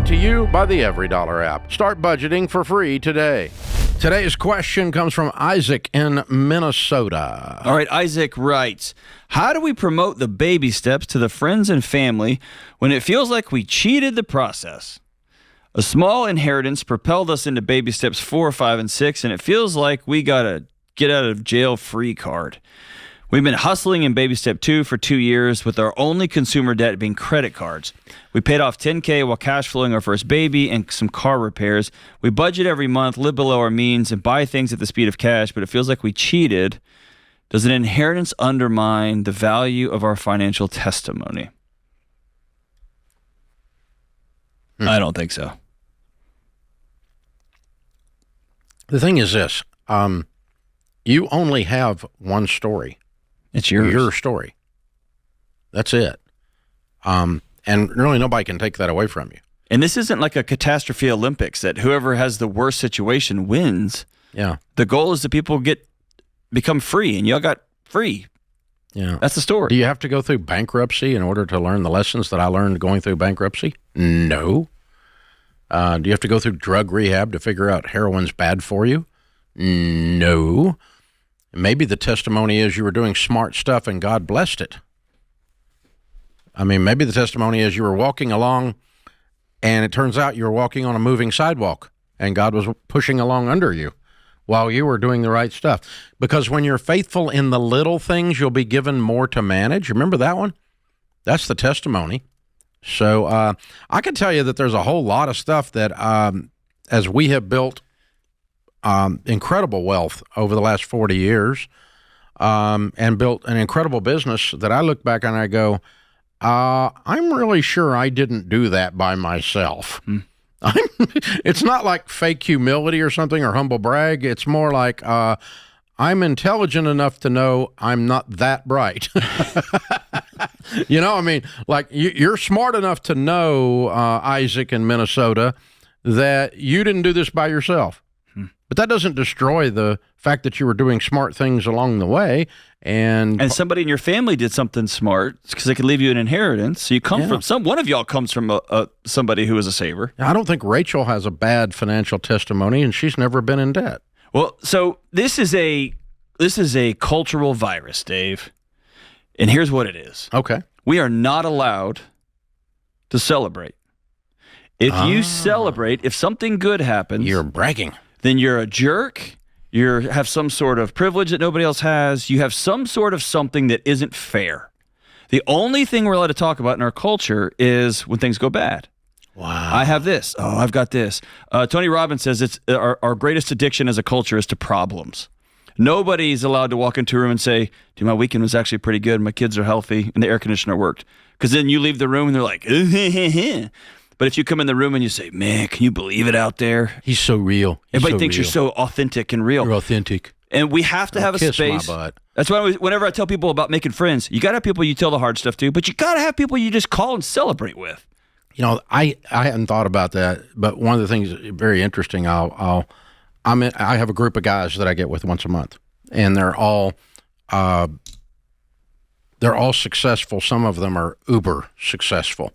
Brought to you by the Every Dollar app. Start budgeting for free today. Today's question comes from Isaac in Minnesota. All right, Isaac writes, how do we promote the baby steps to the friends and family when it feels like we cheated the process? A small inheritance propelled us into baby steps 4, 5, and 6, and it feels like we got a get out of jail free card. We've been hustling in baby step 2 for 2 years with our only consumer debt being credit cards. We paid off $10K while cash flowing our first baby and some car repairs. We budget every month, live below our means, and buy things at the speed of cash, but it feels like we cheated. Does an inheritance undermine the value of our financial testimony? I don't think so. The thing is this, you only have one story. It's yours. Your story. That's it. And really nobody can take that away from you. And this isn't like a catastrophe Olympics that whoever has the worst situation wins. Yeah. The goal is that people become free, and y'all got free. Yeah. That's the story. Do you have to go through bankruptcy in order to learn the lessons that I learned going through bankruptcy? No. Do you have to go through drug rehab to figure out heroin's bad for you? No. Maybe the testimony is you were doing smart stuff and God blessed it. I mean, maybe the testimony is you were walking along and it turns out you were walking on a moving sidewalk and God was pushing along under you while you were doing the right stuff. Because when you're faithful in the little things, you'll be given more to manage. Remember that one? That's the testimony. So I can tell you that there's a whole lot of stuff that as we have built incredible wealth over the last 40 years and built an incredible business that I look back and I go, I'm really sure I didn't do that by myself. It's not like fake humility or something or humble brag. It's more like I'm intelligent enough to know I'm not that bright. You know, I mean, like you're smart enough to know, Isaac in Minnesota, that you didn't do this by yourself. But that doesn't destroy the fact that you were doing smart things along the way. And somebody in your family did something smart because they could leave you an inheritance. So you come from one of y'all comes from somebody who is a saver. I don't think Rachel has a bad financial testimony, and she's never been in debt. Well, so this is a cultural virus, Dave. And here's what it is. Okay. We are not allowed to celebrate. If you celebrate, if something good happens, you're bragging. Then you're a jerk. You have some sort of privilege that nobody else has. You have some sort of something that isn't fair. The only thing we're allowed to talk about in our culture is when things go bad. Wow. I have this. Oh, I've got this. Tony Robbins says it's our greatest addiction as a culture is to problems. Nobody's allowed to walk into a room and say, dude, my weekend was actually pretty good. My kids are healthy and the air conditioner worked. Because then you leave the room and they're like, But if you come in the room and you say, man, can you believe it out there? He's so real. Everybody thinks you're so authentic and real. You're authentic. And we have to have a space. My butt. That's why whenever I tell people about making friends, you got to have people you tell the hard stuff to, but you got to have people you just call and celebrate with. You know, I hadn't thought about that, but one of the things very interesting, I have a group of guys that I get with once a month, and they're all successful. Some of them are uber successful.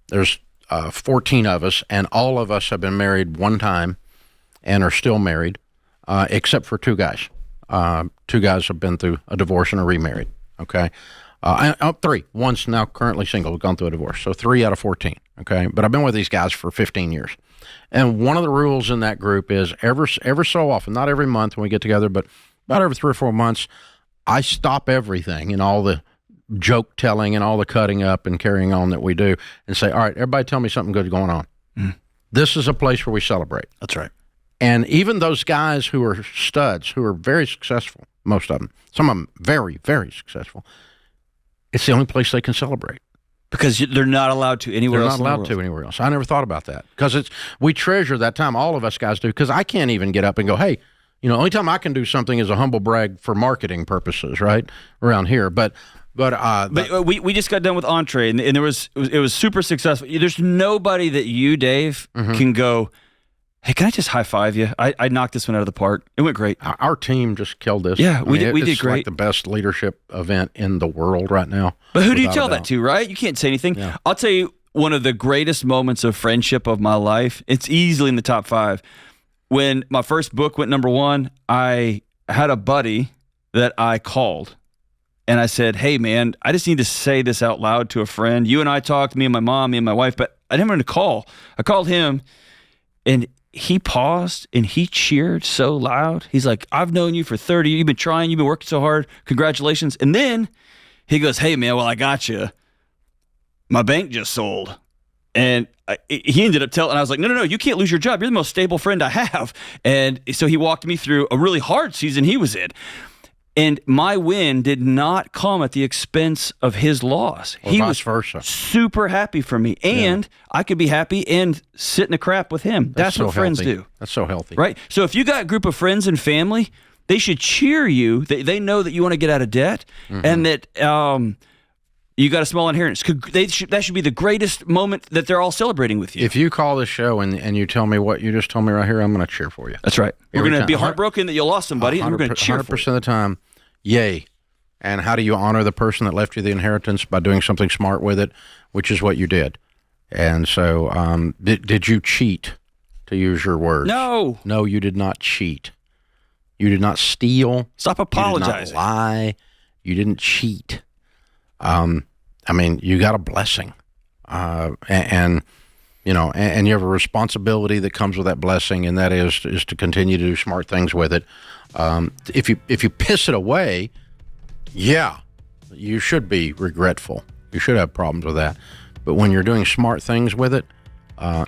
There's 14 of us, and all of us have been married one time and are still married, except for 2 guys. 2 guys have been through a divorce and are remarried, okay? 3. One's now currently single, gone through a divorce. So 3 out of 14, okay? But I've been with these guys for 15 years. And one of the rules in that group is ever so often, not every month when we get together, but about every 3 or 4 months, I stop everything and all the joke telling and all the cutting up and carrying on that we do and say, all right, everybody tell me something good going on. This is a place where we celebrate. That's right. And even those guys who are studs, who are very successful, most of them, some of them very, very successful, it's the only place they can celebrate. Because they're not allowed to anywhere else. They're not allowed to anywhere else. I never thought about that. Because we treasure that time, all of us guys do, because I can't even get up and go, hey, you know, the only time I can do something is a humble brag for marketing purposes, right, around here. But we just got done with Entree, and it was super successful. There's nobody that you, Dave, can go, hey, can I just high five you? I knocked this one out of the park. It went great. Our team just killed this. Yeah, we did great. It's like the best leadership event in the world right now. But who do you tell that to, right? You can't say anything. Yeah. I'll tell you, one of the greatest moments of friendship of my life. It's easily in the top 5. When my first book went number 1, I had a buddy that I called. And I said, hey, man, I just need to say this out loud to a friend. You and I talked, me and my mom, me and my wife, but I didn't want to call. I called him, and he paused, and he cheered so loud. He's like, I've known you for 30 years. You've been trying. You've been working so hard. Congratulations. And then he goes, hey, man, well, I got you. My bank just sold. And he ended up telling, I was like, no, you can't lose your job. You're the most stable friend I have. And so he walked me through a really hard season he was in. And my win did not come at the expense of his loss. Or he vice was versa. super happy for me. And I could be happy and sit in a crap with him. That's so what friends healthy. do. That's so healthy. Right? So if you got a group of friends and family, they should cheer you. They know that you want to get out of debt and that you got a small inheritance. That should be the greatest moment that they're all celebrating with you. If you call this show and you tell me what you just told me right here, I'm going to cheer for you. That's right. We're going to be heartbroken that you lost somebody, and we're going to cheer for you. 100% of the time, yay. And how do you honor the person that left you the inheritance? By doing something smart with it, which is what you did. And so did you cheat, to use your words? No. No, you did not cheat. You did not steal. Stop apologizing. You did not lie. You didn't cheat. I mean, you got a blessing, and you know, and you have a responsibility that comes with that blessing, and that is to continue to do smart things with it. If you piss it away, yeah, you should be regretful. You should have problems with that. But when you're doing smart things with it,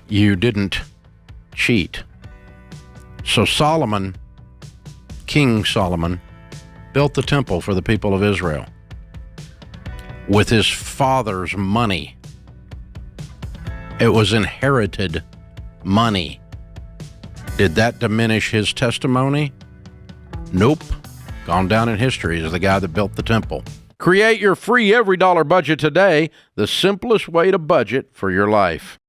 you didn't cheat. So Solomon, King Solomon, built the temple for the people of Israel with his father's money. It was inherited money. Did that diminish his testimony? Nope. Gone down in history as the guy that built the temple. Create your free every dollar budget today, the simplest way to budget for your life.